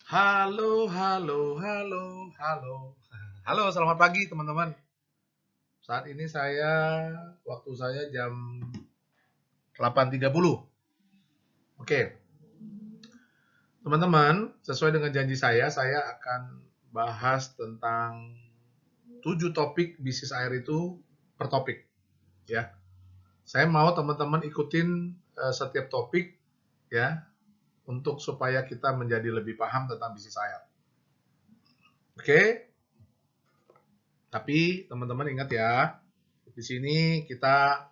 Halo, halo, halo, halo. Halo, selamat pagi teman-teman. Saat ini waktu saya jam 8.30. Oke, teman-teman, sesuai dengan janji saya akan bahas tentang 7 topik bisnis air itu per topik. Ya, saya mau teman-teman ikutin setiap topik ya, untuk supaya kita menjadi lebih paham tentang bisnis air. Oke, tapi teman-teman ingat ya, di sini kita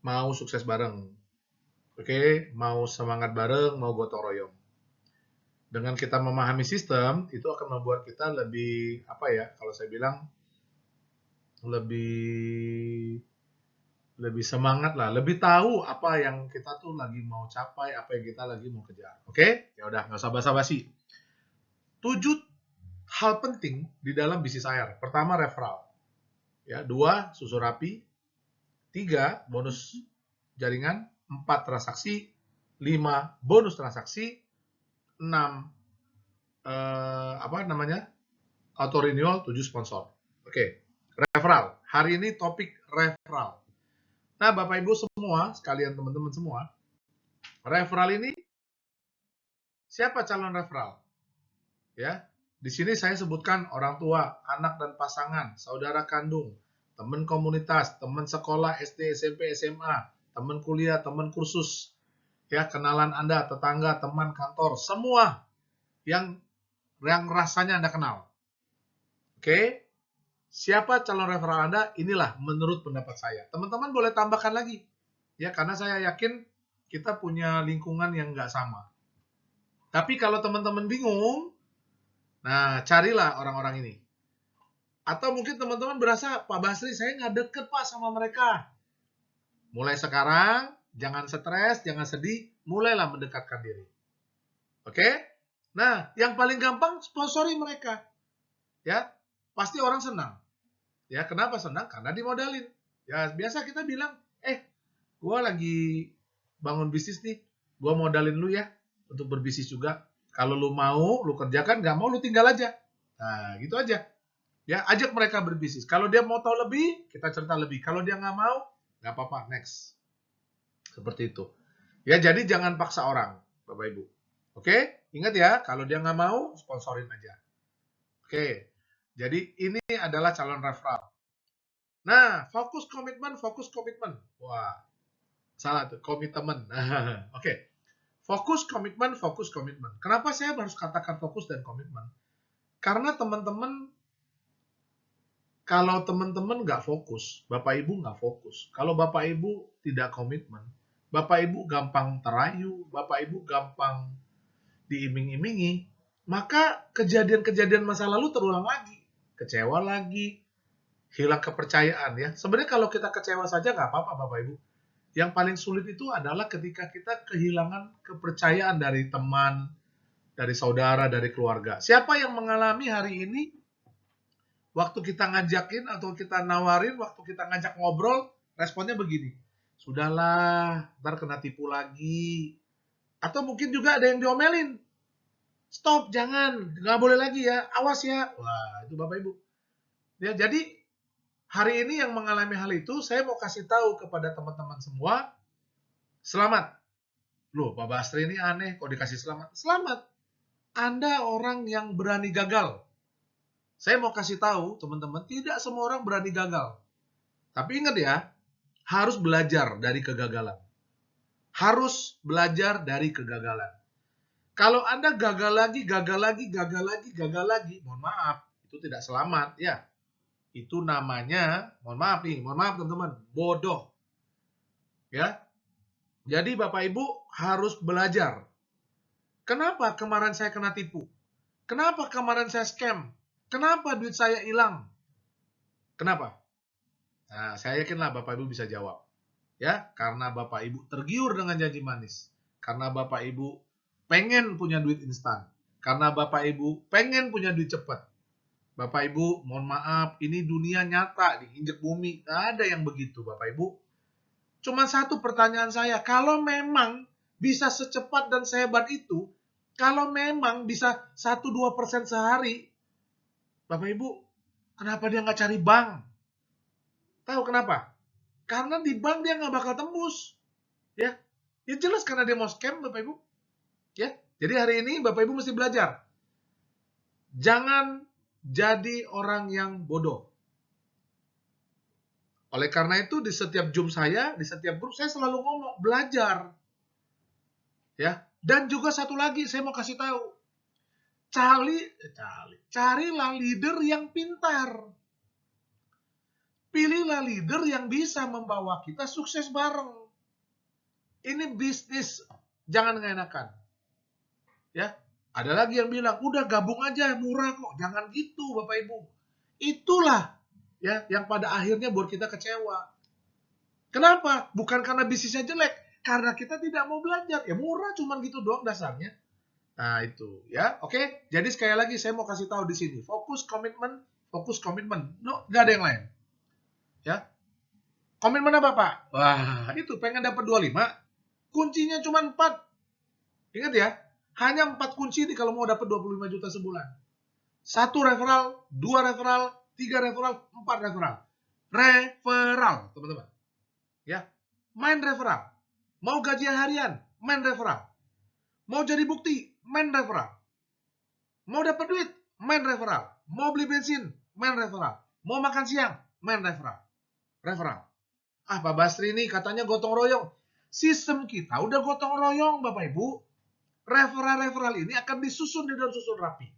mau sukses bareng. Oke, mau semangat bareng, mau gotong royong. Dengan kita memahami sistem, itu akan membuat kita lebih, apa ya, kalau saya bilang, lebih lebih semangat lah, lebih tahu apa yang kita tuh lagi mau capai, apa yang kita lagi mau kejar. Oke, ya udah nggak usah basa-basi. 7 hal penting di dalam bisnis air. Pertama, referral. Ya, 2, susu rapi. 3, bonus jaringan. 4, transaksi. 5, bonus transaksi. 6, apa namanya, auto renewal. 7, sponsor. Oke, referral. Hari ini topik referral. Nah, Bapak Ibu semua, sekalian teman-teman semua, referral ini siapa calon referral? Ya, di sini saya sebutkan orang tua, anak dan pasangan, saudara kandung, teman komunitas, teman sekolah SD, SMP, SMA, teman kuliah, teman kursus, ya kenalan Anda, tetangga, teman kantor, semua yang rasanya Anda kenal. Oke, siapa calon referral Anda? Inilah menurut pendapat saya. Teman-teman boleh tambahkan lagi. Ya, karena saya yakin kita punya lingkungan yang nggak sama. Tapi kalau teman-teman bingung, nah carilah orang-orang ini. Atau mungkin teman-teman berasa, Pak Basri, saya nggak deket Pak sama mereka. Mulai sekarang, jangan stres, jangan sedih, mulailah mendekatkan diri. Oke? Nah, yang paling gampang sponsori mereka. Ya, pasti orang senang. Ya, kenapa senang? Karena dimodalin. Ya, biasa kita bilang, gue lagi bangun bisnis nih, gue modalin lu ya untuk berbisnis juga. Kalau lu mau, lu kerjakan, nggak mau, lu tinggal aja. Nah, gitu aja. Ya, ajak mereka berbisnis. Kalau dia mau tahu lebih, kita cerita lebih. Kalau dia nggak mau, nggak apa-apa, next. Seperti itu. Ya, jadi jangan paksa orang, Bapak Ibu. Oke, ingat ya, kalau dia nggak mau, sponsorin aja. Oke, jadi ini adalah calon referral. Nah, fokus komitmen, fokus komitmen. Wah, salah tuh, komitmen. Oke, fokus komitmen, fokus komitmen. Kenapa saya harus katakan fokus dan komitmen? Karena teman-teman, kalau teman-teman nggak fokus, Bapak Ibu nggak fokus. Kalau Bapak Ibu tidak komitmen, Bapak Ibu gampang terayu, Bapak Ibu gampang diiming-imingi, maka kejadian-kejadian masa lalu terulang lagi. Kecewa lagi, hilang kepercayaan ya. Sebenarnya kalau kita kecewa saja nggak apa-apa Bapak Ibu. Yang paling sulit itu adalah ketika kita kehilangan kepercayaan dari teman, dari saudara, dari keluarga. Siapa yang mengalami hari ini waktu kita ngajakin atau kita nawarin, waktu kita ngajak ngobrol, responnya begini. Sudahlah, ntar kena tipu lagi. Atau mungkin juga ada yang diomelin. Stop, jangan, nggak boleh lagi ya, awas ya. Wah, itu Bapak Ibu. Ya, jadi hari ini yang mengalami hal itu, saya mau kasih tahu kepada teman-teman semua, selamat. Loh, Pak Basri ini aneh, kok dikasih selamat? Selamat, Anda orang yang berani gagal. Saya mau kasih tahu, teman-teman, tidak semua orang berani gagal. Tapi ingat ya, harus belajar dari kegagalan. Harus belajar dari kegagalan. Kalau Anda gagal lagi, gagal lagi, gagal lagi, gagal lagi, mohon maaf, itu tidak selamat ya. Itu namanya, mohon maaf nih, mohon maaf teman-teman, bodoh. Ya. Jadi Bapak Ibu harus belajar. Kenapa kemarin saya kena tipu? Kenapa kemarin saya scam? Kenapa duit saya hilang? Kenapa? Nah, saya yakinlah Bapak Ibu bisa jawab. Ya, karena Bapak Ibu tergiur dengan janji manis. Karena Bapak Ibu pengen punya duit instan. Karena Bapak Ibu pengen punya duit cepat. Bapak Ibu, mohon maaf, ini dunia nyata, diinjek bumi. Nggak ada yang begitu, Bapak Ibu. Cuma satu pertanyaan saya, kalau memang bisa secepat dan sehebat itu, Kalau memang bisa 1-2% sehari, Bapak Ibu, kenapa dia nggak cari bank? Tahu kenapa? Karena di bank dia nggak bakal tembus. Ya, ya jelas karena dia mau scam, Bapak Ibu. Ya, jadi hari ini Bapak Ibu mesti belajar. Jangan jadi orang yang bodoh. Oleh karena itu di setiap Zoom saya, di setiap grup saya selalu ngomong belajar. Ya, dan juga satu lagi saya mau kasih tahu. Carilah leader yang pintar. Pilihlah leader yang bisa membawa kita sukses bareng. Ini bisnis, jangan ngenakan. Ya, ada lagi yang bilang, udah gabung aja, murah kok. Jangan gitu, Bapak Ibu. Itulah ya yang pada akhirnya buat kita kecewa. Kenapa? Bukan karena bisnisnya jelek, karena kita tidak mau belajar. Ya murah cuman gitu doang dasarnya. Nah, itu ya. Oke. Jadi sekali lagi saya mau kasih tahu di sini, fokus komitmen, fokus komitmen. No, nggak ada yang lain. Ya. Komitmen apa, Pak? Wah, itu pengen dapat 25, kuncinya cuma 4. Ingat ya, hanya 4 kunci ini kalau mau dapat 25 juta sebulan. 1 referral, 2 referral, 3 referral, 4 referral. Referral, teman-teman. Ya, main referral. Mau gajian harian, main referral. Mau jadi bukti, main referral. Mau dapat duit, main referral. Mau beli bensin, main referral. Mau makan siang, main referral. Referral. Ah, Pak Basri ini katanya gotong royong. Sistem kita udah gotong royong, Bapak Ibu. Referral-referral ini akan disusun di dalam susun rapi.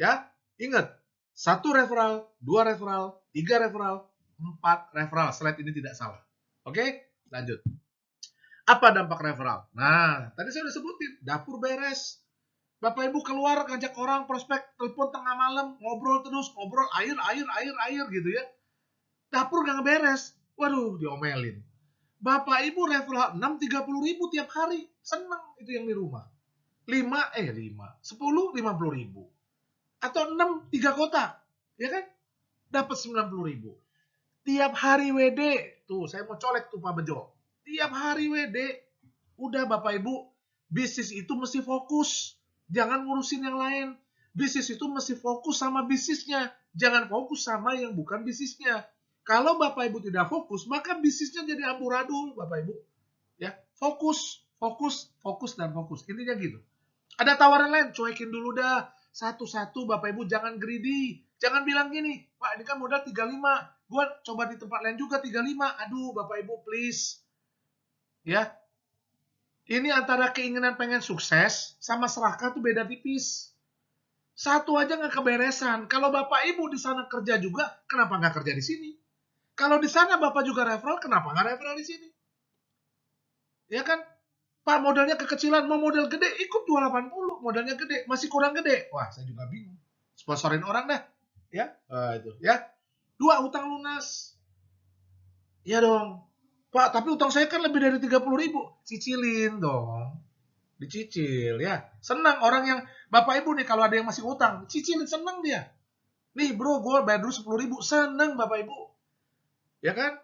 Ya, ingat. 1 referral, 2 referral, 3 referral, 4 referral. Slide ini tidak salah. Oke, lanjut. Apa dampak referral? Nah, tadi saya udah sebutin. Dapur beres. Bapak Ibu keluar ngajak orang prospek, telepon tengah malam, ngobrol terus, ngobrol air gitu ya. Dapur nggak beres. Waduh, diomelin. Bapak Ibu referral 6, 30 ribu tiap hari. Seneng itu yang di rumah. 10, 50 ribu. Atau 6, 3 kotak. Ya kan? Dapat 90 ribu. Tiap hari WD. Tuh, saya mau colek tuh Pak Bejo. Tiap hari WD. Udah Bapak Ibu, bisnis itu mesti fokus. Jangan ngurusin yang lain. Bisnis itu mesti fokus sama bisnisnya. Jangan fokus sama yang bukan bisnisnya. Kalau Bapak Ibu tidak fokus, maka bisnisnya jadi amburadul, Bapak Ibu. Ya, fokus, fokus, fokus dan fokus. Intinya gitu. Ada tawaran lain, cuekin dulu dah. Satu-satu Bapak Ibu jangan greedy. Jangan bilang gini, Pak ini kan modal 35. Gua coba di tempat lain juga 35. Aduh Bapak Ibu please. Ya, ini antara keinginan pengen sukses sama serakah tuh beda tipis. Satu aja nggak keberesan. Kalau Bapak Ibu di sana kerja juga, kenapa nggak kerja di sini? Kalau di sana Bapak juga referral, kenapa nggak referral di sini? Ya kan? Pak modalnya kekecilan, mau modal gede, ikut 280. Modalnya gede, masih kurang gede. Wah, saya juga bingung. Sponsorin orang dah. Ya, itu. Ya. 2, utang lunas. Ya dong. Pak, tapi utang saya kan lebih dari 30 ribu. Cicilin dong. Dicicil ya. Senang orang yang Bapak Ibu nih kalau ada yang masih utang, cicilin senang dia. Nih bro, gue bayar dulu 10 ribu. Senang Bapak Ibu. Ya kan?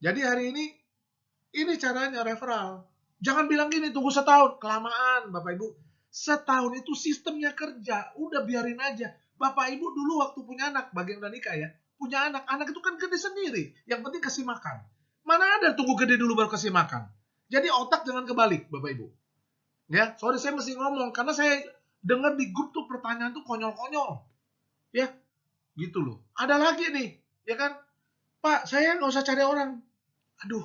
Jadi hari ini caranya referral. Jangan bilang gini, tunggu setahun. Kelamaan Bapak Ibu. Setahun itu sistemnya kerja. Udah biarin aja. Bapak Ibu dulu waktu punya anak, bagi yang udah nikah ya. Punya anak. Anak itu kan gede sendiri. Yang penting kasih makan. Mana ada tunggu gede dulu baru kasih makan. Jadi otak jangan kebalik Bapak Ibu. Ya, sorry saya mesti ngomong karena saya dengar di grup tuh pertanyaan tuh konyol-konyol. Ya, gitu loh. Ada lagi nih, ya kan? Pak, saya nggak usah cari orang. Aduh,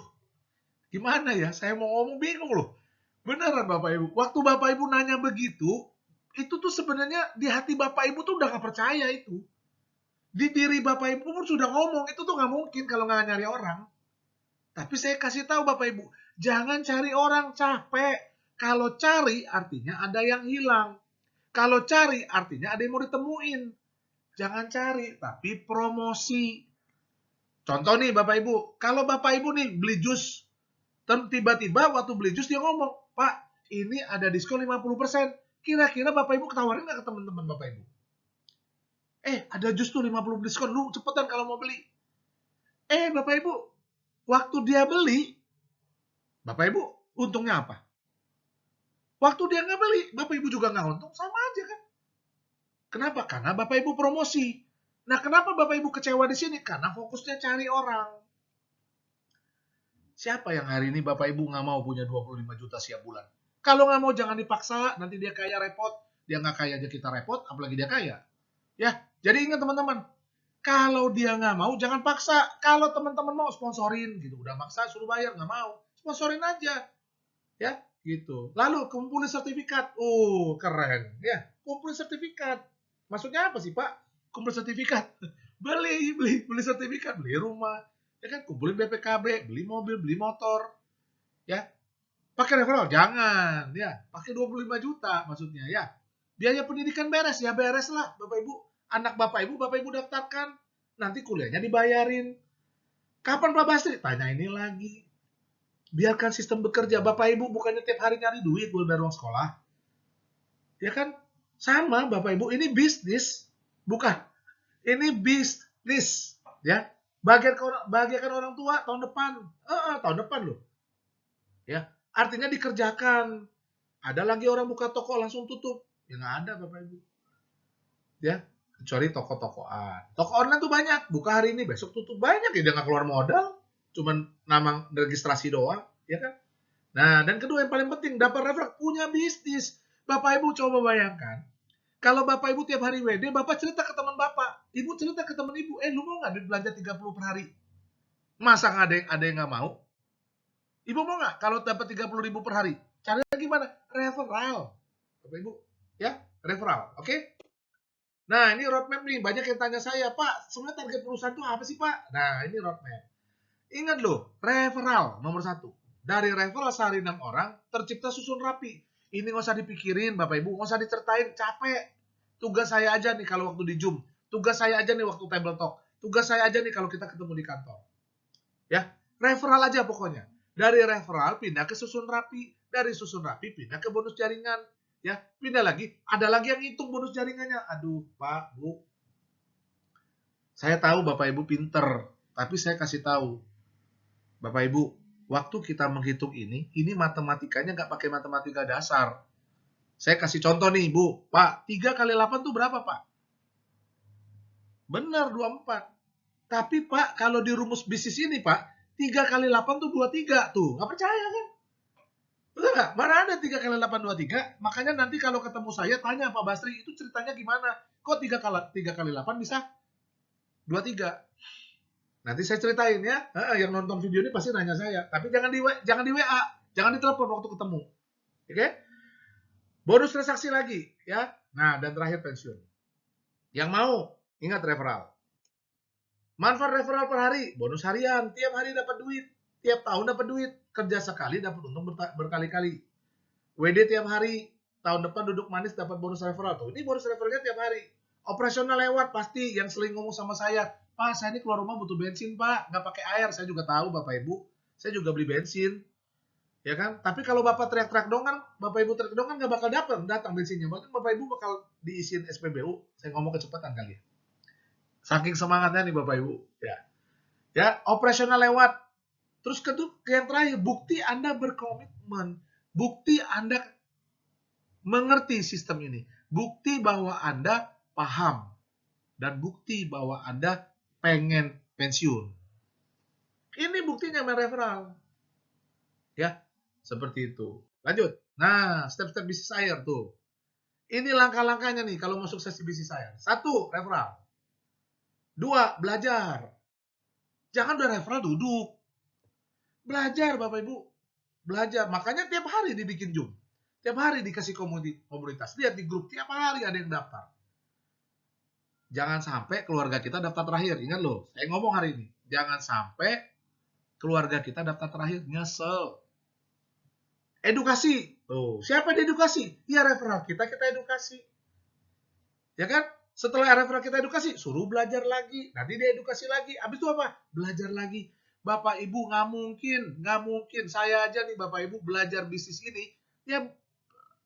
gimana ya? Saya mau ngomong bingung loh. Beneran Bapak Ibu. Waktu Bapak Ibu nanya begitu, itu tuh sebenarnya di hati Bapak Ibu tuh udah gak percaya itu. Di diri Bapak Ibu pun sudah ngomong, itu tuh gak mungkin kalau nggak nyari orang. Tapi saya kasih tahu Bapak Ibu, jangan cari orang, capek. Kalau cari artinya ada yang hilang. Kalau cari artinya ada yang mau ditemuin. Jangan cari, tapi promosi. Contoh nih Bapak Ibu, kalau Bapak Ibu nih beli jus, tiba-tiba waktu beli jus dia ngomong, Pak ini ada diskon 50%. Kira-kira Bapak Ibu ketawarin nggak ke teman-teman Bapak Ibu? Ada jus tuh 50 diskon, lu cepetan kalau mau beli. Bapak Ibu, waktu dia beli, Bapak Ibu untungnya apa? Waktu dia nggak beli, Bapak Ibu juga nggak untung, sama aja kan. Kenapa? Karena Bapak Ibu promosi. Nah, kenapa Bapak Ibu kecewa di sini? Karena fokusnya cari orang. Siapa yang hari ini Bapak Ibu nggak mau punya 25 juta setiap bulan? Kalau nggak mau jangan dipaksa, nanti dia kaya repot. Dia nggak kaya aja kita repot, apalagi dia kaya. Ya, jadi ingat teman-teman, kalau dia nggak mau jangan paksa. Kalau teman-teman mau sponsorin gitu, udah maksa suruh bayar nggak mau, sponsorin aja. Ya, gitu. Lalu kumpulin sertifikat. Keren. Ya, kumpulin sertifikat. Maksudnya apa sih, Pak? Kumpul sertifikat. Beli sertifikat, beli rumah. Ya kan, kumpulin BPKB, beli mobil, beli motor. Ya. Pakai referral jangan, ya. Pakai 25 juta maksudnya, ya. Biaya pendidikan beres ya, beres lah, Bapak Ibu. Anak Bapak Ibu daftarkan. Nanti kuliahnya dibayarin. Kapan Pak Basri? Tanya ini lagi. Biarkan sistem bekerja. Bapak Ibu bukannya tiap hari nyari duit buat bayar uang sekolah. Ya kan? Sama Bapak Ibu, ini bisnis. Bukan. Ini bisnis. Ya. Bagikan orang tua tahun depan. Tahun depan loh. Ya. Artinya dikerjakan. Ada lagi orang buka toko langsung tutup. Ya nggak ada Bapak Ibu. Ya. Kecuali toko-tokoan. Toko online tuh banyak. Buka hari ini, besok tutup. Banyak ya, dia nggak keluar modal. Cuman nama registrasi doang. Ya kan? Nah, dan kedua yang paling penting, dapat referral, punya bisnis. Bapak Ibu coba bayangkan, kalau Bapak Ibu tiap hari WD, Bapak cerita ke teman Bapak, Ibu cerita ke teman Ibu, lu mau nggak belanja 30 per hari? Masa nggak ada yang nggak mau? Ibu mau nggak kalau dapat 30.000 per hari? Caranya gimana? Referral. Bapak Ibu, ya, referral, oke? Nah, ini roadmap nih, banyak yang tanya saya, Pak, sebenarnya target perusahaan itu apa sih, Pak? Nah, ini roadmap. Ingat loh, referral nomor 1. Dari referral sehari 6 orang, tercipta susun rapi. Ini nggak usah dipikirin, Bapak Ibu, nggak usah dicertain, capek. Tugas saya aja nih kalau waktu di Zoom. Tugas saya aja nih waktu table talk. Tugas saya aja nih kalau kita ketemu di kantor. Ya, referral aja pokoknya. Dari referral pindah ke susun rapi. Dari susun rapi pindah ke bonus jaringan. Ya, pindah lagi. Ada lagi yang hitung bonus jaringannya. Aduh, Pak, Bu. Saya tahu Bapak Ibu pinter, tapi saya kasih tahu. Bapak Ibu, waktu kita menghitung ini matematikanya nggak pakai matematika dasar. Saya kasih contoh nih, Bu. Pak, 3 kali 8 tuh berapa, Pak? Benar, 24. Tapi, Pak, kalau di rumus bisnis ini, Pak, 3 kali 8 tuh 23. Tuh, nggak percaya kan? Betul nggak? Mana ada 3 kali 8, 23? Makanya nanti kalau ketemu saya, tanya Pak Basri, itu ceritanya gimana? Kok 3 kali 8 bisa 23? Nanti saya ceritain ya. Yang nonton video ini pasti nanya saya. Tapi jangan di WA, jangan ditelepon waktu ketemu. Oke? Bonus transaksi lagi ya. Nah, dan terakhir pensiun. Yang mau ingat referral. Manfaat referral per hari, bonus harian, tiap hari dapat duit, tiap tahun dapat duit, kerja sekali dapat untung berkali-kali. WD tiap hari, tahun depan duduk manis dapat bonus referral tuh. Ini bonus referralnya tiap hari. Operasional lewat pasti yang sering ngomong sama saya, Pak, saya ini keluar rumah butuh bensin, Pak. Nggak pakai air. Saya juga tahu, Bapak Ibu. Saya juga beli bensin. Ya kan? Tapi kalau Bapak teriak-teriak dong kan, Bapak Ibu teriak dong kan nggak bakal datang bensinnya. Bahkan Bapak Ibu bakal diisiin SPBU. Saya ngomong kecepatan kali ya. Saking semangatnya nih Bapak Ibu. Ya, operasional lewat. Terus yang terakhir, bukti Anda berkomitmen. Bukti Anda mengerti sistem ini. Bukti bahwa Anda paham. Dan bukti bahwa Anda pengen pensiun. Ini buktinya main referral. Ya, seperti itu. Lanjut. Nah, step-step bisnis hire tuh. Ini langkah-langkahnya nih kalau mau sukses di bisnis hire. 1, referral. 2, belajar. Jangan udah referral duduk. Belajar Bapak Ibu. Belajar. Makanya tiap hari dibikin Zoom. Tiap hari dikasih komunitas. Lihat di grup, tiap hari ada yang daftar. Jangan sampai keluarga kita daftar terakhir. Ingat loh, saya ngomong hari ini. Jangan sampai keluarga kita daftar terakhir. Nyesel. Edukasi. Tuh, siapa yang edukasi? Ya referral kita edukasi. Ya kan? Setelah referral kita edukasi, suruh belajar lagi. Nanti dia edukasi lagi. Habis itu apa? Belajar lagi. Bapak Ibu nggak mungkin. Saya aja nih Bapak Ibu belajar bisnis ini. Ya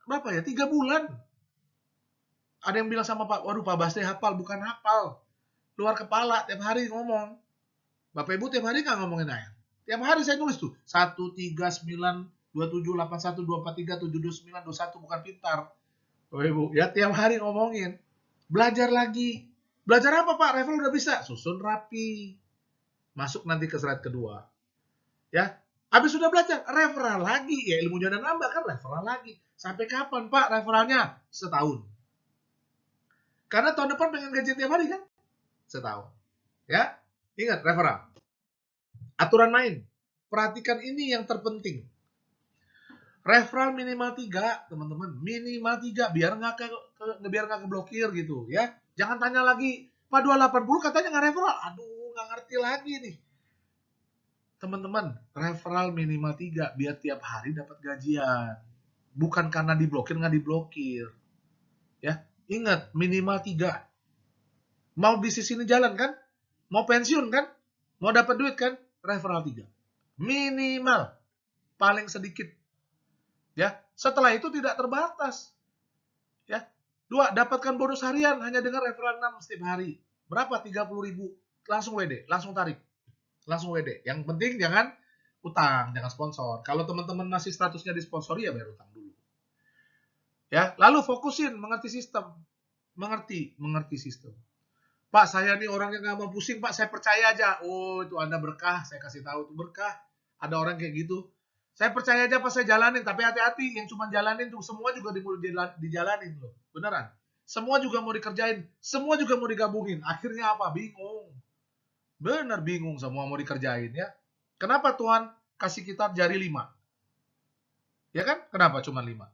berapa ya? 3 bulan. Ada yang bilang sama Pak, waduh Pak Basri hafal, bukan hafal. Luar kepala, tiap hari ngomong. Bapak Ibu tiap hari nggak ngomongin saya. Tiap hari saya nulis tuh, 1, 3, 9, 2781, 243, 729, 21, bukan pintar. Bapak Ibu, ya tiap hari ngomongin. Belajar lagi. Belajar apa Pak? Referral udah bisa. Susun rapi. Masuk nanti ke slide kedua. Ya, habis sudah belajar, referral lagi. Ya ilmunya udah nambah kan, referral lagi. Sampai kapan Pak referralnya? Setahun. Karena tahun depan pengen gaji tiap hari kan? Setahun. Ya, ingat referral. Aturan main. Perhatikan ini yang terpenting. Referral minimal 3, teman-teman. Minimal 3 biar nggak keblokir gitu ya. Jangan tanya lagi, Pak 280 katanya nggak referral. Aduh, nggak ngerti lagi nih. Teman-teman, referral minimal 3 biar tiap hari dapat gajian. Bukan karena diblokir nggak diblokir. Ya, ingat minimal 3. Mau bisnis ini jalan kan? Mau pensiun kan? Mau dapat duit kan? Referral 3. Minimal. Paling sedikit. Ya, setelah itu tidak terbatas. Ya. 2, dapatkan bonus harian hanya dengan referral 6 setiap hari. Berapa? 30.000. Langsung WD, langsung tarik. Langsung WD. Yang penting jangan utang, jangan sponsor. Kalau teman-teman masih statusnya disponsori ya bayar utang dulu. Ya, lalu fokusin mengerti sistem. Mengerti sistem. Pak, saya nih orang yang nggak mau pusing, Pak, saya percaya aja. Oh, itu Anda berkah, saya kasih tahu itu berkah. Ada orang kayak gitu. Saya percaya aja pas saya jalanin, tapi hati-hati yang cuma jalanin tuh semua juga dijalanin loh. Beneran. Semua juga mau dikerjain, semua juga mau digabungin. Akhirnya apa? Bingung. Bener bingung semua mau dikerjain ya. Kenapa Tuhan kasih kita jari 5? Ya kan? Kenapa cuma 5?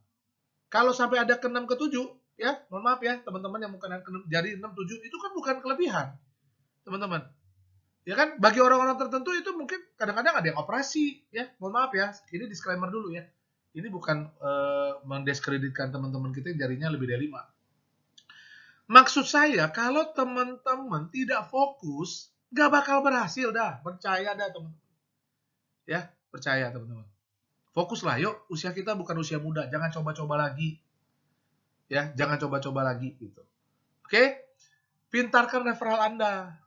Kalau sampai ada ke-6 ke-7, ya, mohon maaf ya, teman-teman yang mungkin jari 6 7 itu kan bukan kelebihan. Teman-teman. Ya kan? Bagi orang-orang tertentu itu mungkin kadang-kadang ada yang operasi, ya. Mohon maaf ya, ini disclaimer dulu ya. Ini bukan mendiskreditkan teman-teman kita yang jarinya lebih dari 5. Maksud saya, kalau teman-teman tidak fokus, nggak bakal berhasil dah. Percaya dah teman-teman. Ya, percaya teman-teman. Fokuslah, yuk. Usia kita bukan usia muda. Jangan coba-coba lagi. Ya, jangan coba-coba lagi gitu. Oke? Pintarkan referral Anda.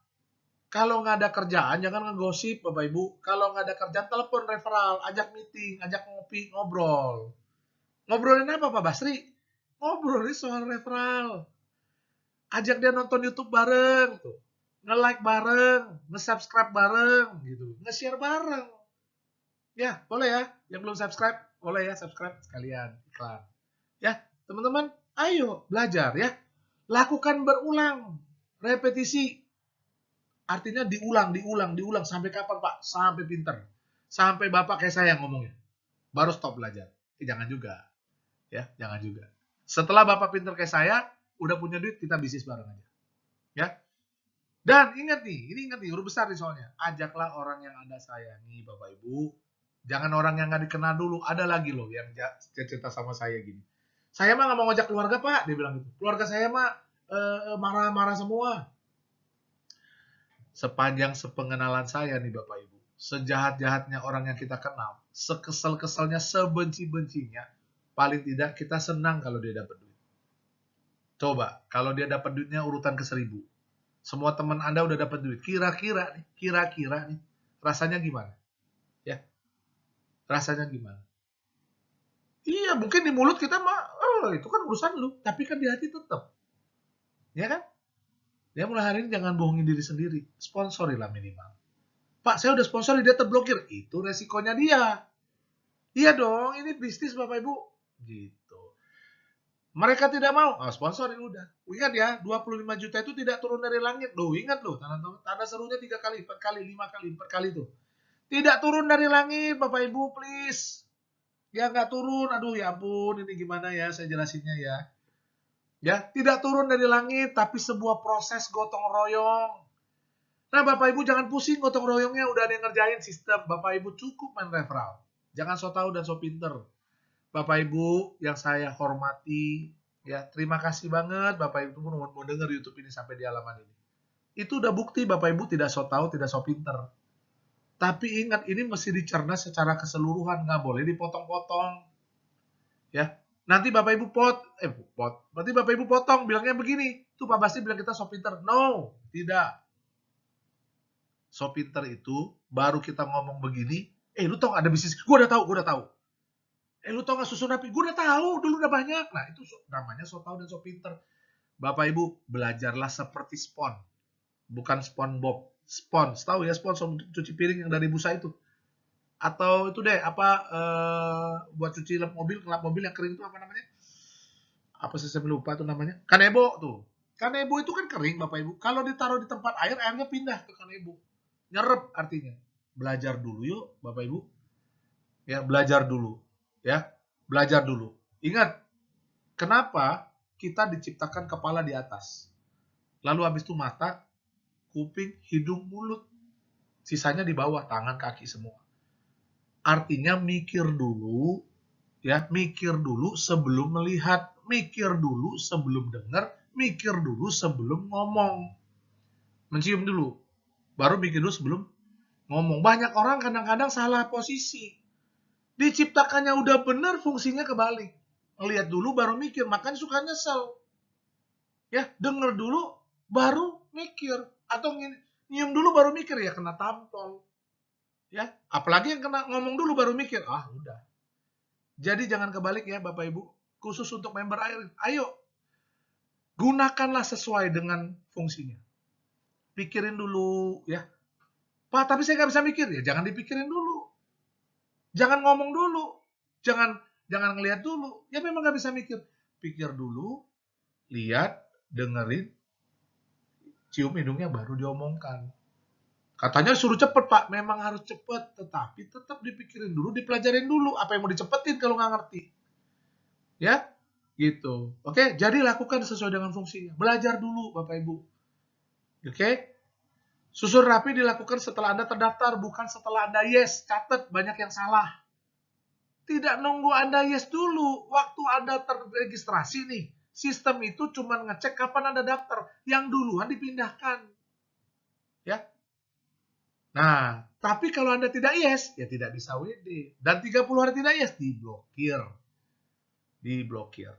Kalau nggak ada kerjaan, jangan ngegosip, Bapak Ibu. Kalau nggak ada kerjaan, telepon referral, ajak meeting, ajak ngopi, ngobrol. Ngobrolin apa, Pak Basri? Ngobrolin soal referral. Ajak dia nonton YouTube bareng, tuh. Nge-like bareng, nge-subscribe bareng, gitu. Nge-share bareng. Ya, boleh ya. Yang belum subscribe, boleh ya subscribe sekalian. Iklan. Ya, teman-teman, ayo belajar ya. Lakukan berulang. Repetisi. Artinya diulang. Sampai kapan, Pak? Sampai pinter. Sampai Bapak kayak saya ngomongnya. Baru stop belajar. Jangan juga. Ya, jangan juga. Setelah Bapak pinter kayak saya, udah punya duit, kita bisnis bareng aja. Ya. Dan ingat nih, huruf besar nih soalnya. Ajaklah orang yang Anda sayangi, Bapak Ibu. Jangan orang yang nggak dikenal dulu. Ada lagi loh yang cerita sama saya gini. Saya mah nggak mau ngajak keluarga, Pak. Dia bilang gitu. Keluarga saya mah marah-marah semua. Sepanjang sepengenalan saya nih Bapak Ibu. Sejahat-jahatnya orang yang kita kenal. Sekesel-keselnya, sebenci-bencinya. Paling tidak kita senang kalau dia dapat duit. Coba, kalau dia dapat duitnya urutan ke 1000. Semua teman Anda udah dapat duit. Kira-kira nih, rasanya gimana? Ya, rasanya gimana? Iya, mungkin di mulut kita mah, oh, itu kan urusan lu. Tapi kan di hati tetap. Ya kan? Ya mulai hari ini jangan bohongin diri sendiri. Sponsorilah minimal. Pak, saya udah sponsori, dia terblokir. Itu resikonya dia. Iya dong, ini bisnis Bapak Ibu. Gitu. Mereka tidak mau, sponsorin udah. Ingat ya, 25 juta itu tidak turun dari langit. Loh, ingat loh, tanda serunya 3 kali, 4 kali, 5 kali, 4 kali tuh. Tidak turun dari langit, Bapak Ibu, please. Ya nggak turun, aduh ya ampun, ini gimana ya saya jelasinnya ya. Ya, tidak turun dari langit, tapi sebuah proses gotong royong. Nah, Bapak Ibu jangan pusing gotong royongnya, udah ada yang ngerjain sistem. Bapak Ibu cukup main referral. Jangan so tahu dan so pinter. Bapak Ibu yang saya hormati, ya terima kasih banget Bapak Ibu mau denger YouTube ini sampai di halaman ini. Itu udah bukti Bapak Ibu tidak so tahu, tidak so pinter. Tapi ingat, ini mesti dicerna secara keseluruhan, nggak boleh dipotong-potong. Ya, nanti Bapak Ibu berarti Bapak Ibu potong, bilangnya begini, tuh Pak Basti bilang kita so pinter. No, tidak. So pinter itu baru kita ngomong begini, lu tau ada bisnis, gue udah tahu. Lu tau gak susun rapi? Gue udah tahu, dulu udah banyak. Nah, itu namanya so tau dan so pinter. Bapak Ibu, belajarlah seperti Spon. Bukan SpongeBob. Spons, tahu ya spons untuk cuci piring yang dari busa itu. Atau itu deh, buat cuci lap mobil yang kering itu apa namanya? Apa sih saya lupa tuh namanya? Kanebo tuh. Kanebo itu kan kering Bapak Ibu. Kalau ditaruh di tempat air, airnya pindah ke kanebo. Nyerep artinya. Belajar dulu yuk Bapak Ibu. Ya, belajar dulu. Ya, belajar dulu. Ingat, kenapa kita diciptakan kepala di atas? Lalu habis itu mata, kuping, hidung, mulut. Sisanya di bawah, tangan, kaki semua. Artinya mikir dulu, ya, mikir dulu sebelum melihat, mikir dulu sebelum dengar, mikir dulu sebelum ngomong. Mencium dulu, baru mikir dulu sebelum ngomong. Banyak orang kadang-kadang salah posisi. Diciptakannya udah benar, fungsinya kebalik. Ngelihat dulu baru mikir, makanya suka nyesel. Ya, denger dulu baru mikir, atau nyium dulu baru mikir, ya kena tampol. Ya, apalagi yang kena ngomong dulu baru mikir, udah. Jadi jangan kebalik ya Bapak Ibu, khusus untuk member air. Ayo, gunakanlah sesuai dengan fungsinya. Pikirin dulu ya. Pak, tapi saya nggak bisa mikir, ya jangan dipikirin dulu. Jangan ngomong dulu. Jangan ngelihat dulu. Ya memang nggak bisa mikir. Pikir dulu, lihat, dengerin, cium hidungnya baru diomongkan. Katanya suruh cepet Pak, memang harus cepet, tetapi tetap dipikirin dulu, dipelajarin dulu apa yang mau dicepetin kalau nggak ngerti. Ya, gitu. Oke, jadi lakukan sesuai dengan fungsinya. Belajar dulu Bapak Ibu. Oke? Susun rapi dilakukan setelah Anda terdaftar, bukan setelah Anda yes. Catat, banyak yang salah. Tidak nunggu Anda yes dulu. Waktu Anda terregistrasi nih, sistem itu cuma ngecek kapan Anda daftar. Yang duluan dipindahkan. Ya. Nah, tapi kalau Anda tidak yes, ya tidak bisa WD. Dan 30 hari tidak yes, diblokir. Diblokir.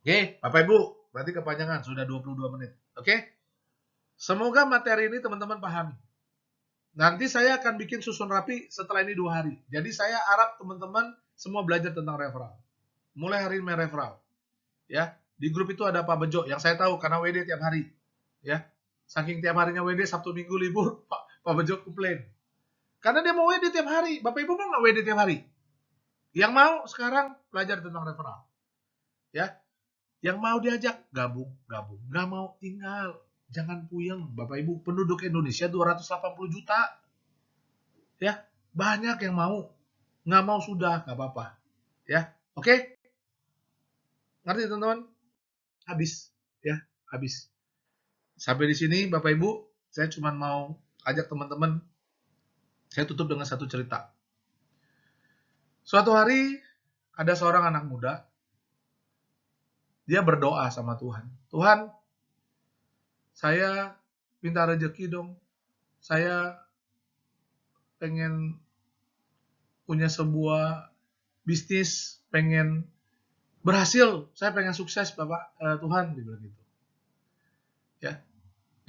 Oke, Bapak Ibu, berarti kepanjangan, sudah 22 menit. Oke? Semoga materi ini teman-teman pahami. Nanti saya akan bikin susun rapi setelah ini 2 hari. Jadi saya harap teman-teman semua belajar tentang referral. Mulai hari ini main referral. Ya, di grup itu ada Pak Bejo yang saya tahu karena WD tiap hari. Ya, saking tiap harinya WD, Sabtu Minggu libur, Pak Bejo komplain. Karena dia mau WD tiap hari. Bapak Ibu mau nggak WD tiap hari? Yang mau sekarang belajar tentang referral. Ya, yang mau diajak gabung. Nggak mau tinggal. Jangan puyeng, Bapak Ibu. Penduduk Indonesia 280 juta. Ya, banyak yang mau. Nggak mau sudah, nggak apa-apa. Ya, oke? Ngerti teman-teman? Habis. Ya, habis. Sampai di sini Bapak Ibu, saya cuma mau ajak teman-teman, saya tutup dengan satu cerita. Suatu hari, ada seorang anak muda, dia berdoa sama Tuhan. Tuhan, saya minta rezeki dong. Saya pengen punya sebuah bisnis, pengen berhasil, saya pengen sukses Bapak, Tuhan, dia bilang gitu. Ya,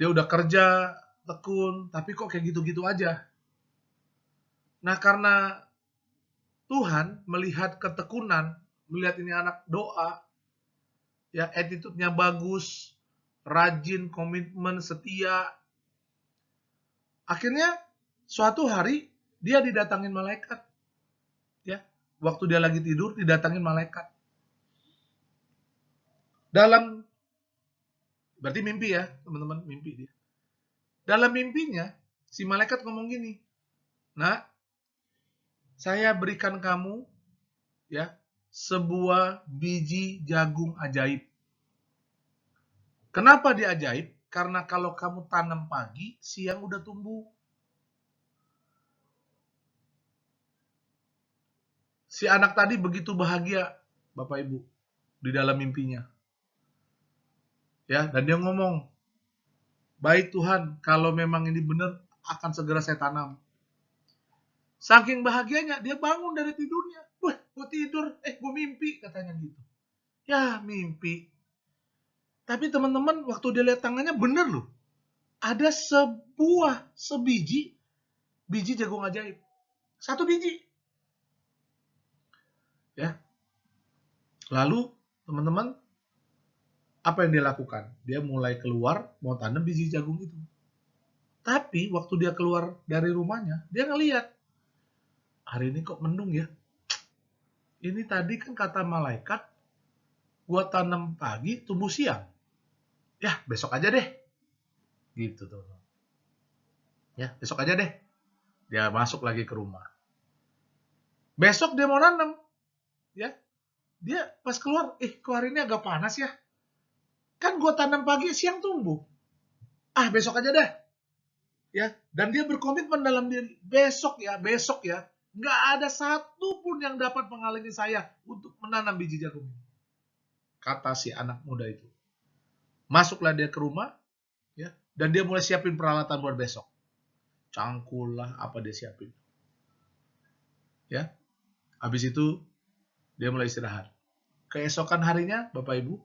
dia udah kerja, tekun, tapi kok kayak gitu-gitu aja. Nah, karena Tuhan melihat ketekunan, melihat ini anak doa, ya attitude-nya bagus, rajin, komitmen, setia. Akhirnya suatu hari dia didatangin malaikat. Ya, waktu dia lagi tidur didatangin malaikat. Dalam berarti mimpi ya, teman-teman, mimpi dia. Dalam mimpinya si malaikat ngomong gini, "Nah, saya berikan kamu ya sebuah biji jagung ajaib. Kenapa dia ajaib? Karena kalau kamu tanam pagi, siang udah tumbuh." Si anak tadi begitu bahagia, Bapak Ibu, di dalam mimpinya. Ya, dan dia ngomong, "Baik Tuhan, kalau memang ini benar, akan segera saya tanam." Saking bahagianya, dia bangun dari tidurnya. Wah, gue tidur, gue mimpi, katanya gitu. Ya, mimpi. Tapi teman-teman, waktu dia lihat tangannya, bener loh. Ada sebiji jagung ajaib. Satu biji. Ya. Lalu teman-teman, apa yang dia lakukan? Dia mulai keluar mau tanam biji jagung itu. Tapi waktu dia keluar dari rumahnya, dia ngelihat, hari ini kok mendung ya. Ini tadi kan kata malaikat, gua tanam pagi, tumbuh siang. Ya, besok aja deh. Gitu tuh. Ya, besok aja deh. Dia masuk lagi ke rumah. Besok dia mau nanam. Ya, dia pas keluar, kok hari ini agak panas ya. Kan gua tanam pagi, siang tumbuh. Ah, besok aja deh. Ya, dan dia berkomitmen dalam diri, besok ya, nggak ada satu pun yang dapat menghalangi saya untuk menanam biji jagung. Kata si anak muda itu. Masuklah dia ke rumah, ya, dan dia mulai siapin peralatan buat besok. Cangkul lah, apa dia siapin. Ya, habis itu dia mulai istirahat. Keesokan harinya, Bapak Ibu,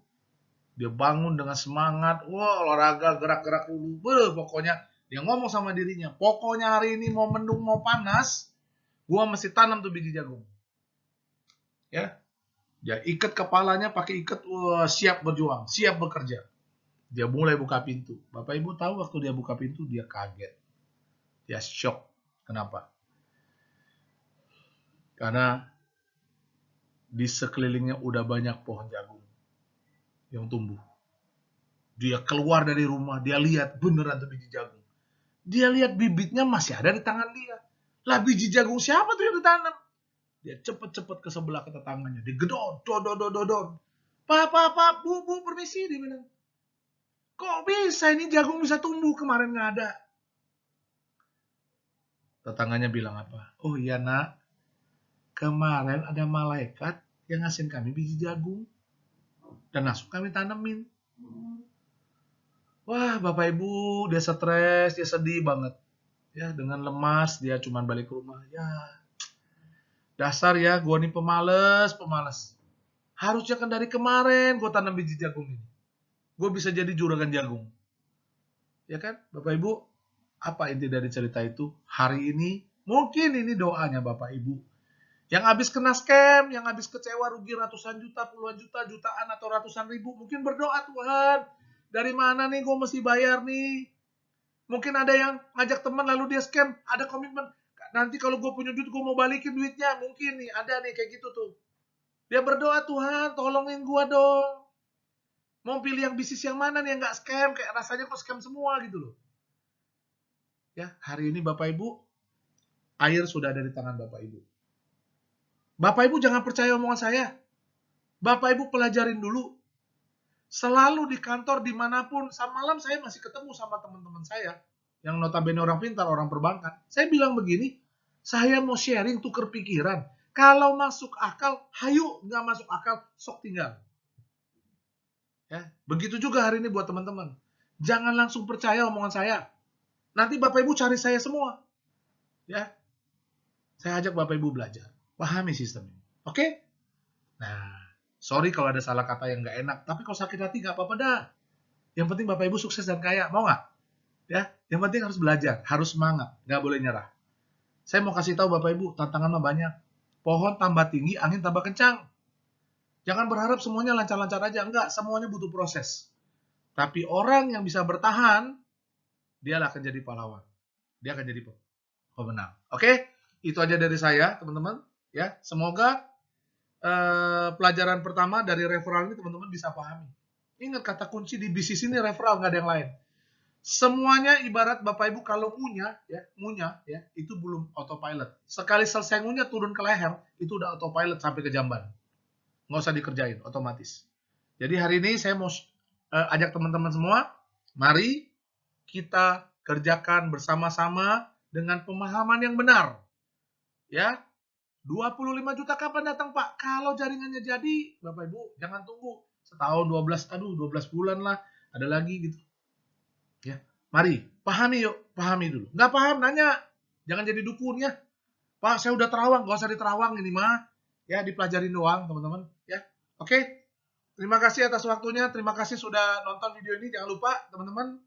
dia bangun dengan semangat, wah olahraga, gerak-gerak dulu, pokoknya dia ngomong sama dirinya, pokoknya hari ini mau mendung mau panas, gua mesti tanam tuh biji jagung. Ya, dia ikat kepalanya pakai ikat, wah, siap berjuang, siap bekerja. Dia mulai buka pintu. Bapak Ibu tahu waktu dia buka pintu, dia kaget. Dia shock. Kenapa? Karena di sekelilingnya udah banyak pohon jagung yang tumbuh. Dia keluar dari rumah, dia lihat beneran tuh biji jagung. Dia lihat bibitnya masih ada di tangan dia. Lah biji jagung siapa tuh yang ditanam? Dia cepet-cepet ke sebelah ke tetangganya. Dia gedor, dodor. Pak, bu, permisi, dia bilang. Kok bisa ini jagung bisa tumbuh, kemarin nggak ada. Tetangganya bilang apa? Oh iya nak, kemarin ada malaikat yang ngasih kami biji jagung. Dan langsung kami tanemin. Wah, Bapak Ibu, dia stres, dia sedih banget. Ya, dengan lemas dia cuma balik ke rumah. Ya, dasar ya, gue nih pemalas. Harusnya kan dari kemarin gue tanam biji jagung ini. Gue bisa jadi juragan jagung. Ya kan, Bapak Ibu? Apa inti dari cerita itu? Hari ini, mungkin ini doanya Bapak Ibu. Yang habis kena scam, yang habis kecewa rugi ratusan juta, puluhan juta, jutaan atau ratusan ribu. Mungkin berdoa, Tuhan, dari mana nih gue mesti bayar nih? Mungkin ada yang ngajak teman lalu dia scam, ada komitmen. Nanti kalau gue punya duit, gue mau balikin duitnya. Mungkin nih, ada nih kayak gitu tuh. Dia berdoa, Tuhan tolongin gue dong. Mau pilih yang bisnis yang mana nih yang gak scam, kayak rasanya kok scam semua gitu loh. Ya, hari ini Bapak Ibu, air sudah ada di tangan Bapak Ibu. Bapak Ibu jangan percaya omongan saya. Bapak Ibu pelajarin dulu. Selalu di kantor dimanapun, malam saya masih ketemu sama teman-teman saya yang notabene orang pintar, orang perbankan. Saya bilang begini, saya mau sharing tuker pikiran. Kalau masuk akal, hayu, nggak masuk akal, sok tinggal. Ya, begitu juga hari ini buat teman-teman. Jangan langsung percaya omongan saya. Nanti Bapak Ibu cari saya semua. Ya, saya ajak Bapak Ibu belajar, pahami sistem ini. Oke? Nah, sorry kalau ada salah kata yang nggak enak, tapi kalau sakit hati nggak apa-apa dah. Yang penting Bapak Ibu sukses dan kaya, mau nggak? Ya, yang penting harus belajar, harus semangat, nggak boleh nyerah. Saya mau kasih tahu Bapak Ibu, tantangan mah banyak. Pohon tambah tinggi, angin tambah kencang. Jangan berharap semuanya lancar-lancar aja, enggak, semuanya butuh proses. Tapi orang yang bisa bertahan, dia akan jadi pahlawan. Dia akan jadi pemenang. Oke? Itu aja dari saya, teman-teman. Ya, semoga pelajaran pertama dari referral ini teman-teman bisa pahami. Ingat kata kunci di bisnis ini referral, nggak ada yang lain. Semuanya ibarat Bapak Ibu kalau ngunyah ya, itu belum autopilot. Sekali selesai ngunyah turun ke leher, itu udah autopilot sampai ke jamban. Nggak usah dikerjain, otomatis. Jadi hari ini saya mau ajak teman-teman semua, mari kita kerjakan bersama-sama dengan pemahaman yang benar. Ya, 25 juta kapan datang Pak? Kalau jaringannya jadi, Bapak Ibu, jangan tunggu setahun, 12 bulan lah, ada lagi gitu. Ya, mari, pahami yuk, pahami dulu. Nggak paham, nanya. Jangan jadi dukun ya. Pak, saya udah terawang, nggak usah diterawang ini mah. Ya, dipelajarin doang, teman-teman. Ya, oke. Terima kasih atas waktunya, terima kasih sudah nonton video ini. Jangan lupa, teman-teman,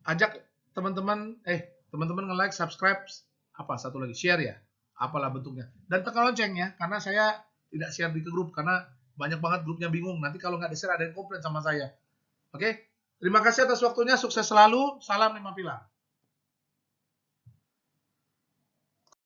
ajak teman-teman nge-like, subscribe, apa satu lagi, share ya. apalah bentuknya. Dan tekan lonceng ya, karena saya tidak share di grup, karena banyak banget grupnya bingung. Nanti kalau nggak di-share ada yang komplain sama saya. Oke? Terima kasih atas waktunya, sukses selalu, salam 5 pilar.